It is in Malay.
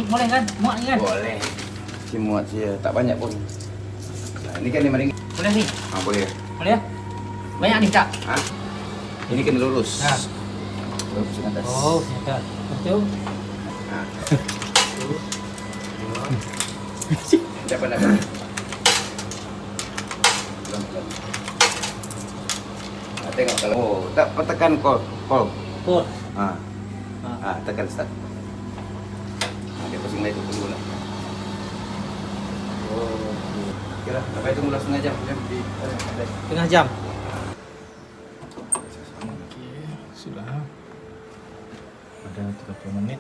boleh kan? Muat ni kan? Boleh. Si muat sih ya, tak banyak pun. Nah, ini kan 5 ringgit. Boleh ni? Boleh. Boleh ya? Banyak nih kak? Hah? Ini kena lurus. Nah. Lurus ke atas. Oh, ternyata. Betul. Nah. Dapat dapat. Pelan-pelan. Nah, tengok kalau tak tekan kol. Put. Tekan start. Dia pusing lagi dulu lah. Kira sampai tunggu lah setengah jam. Tengah jam. Oke, sudah. Ada 30 menit.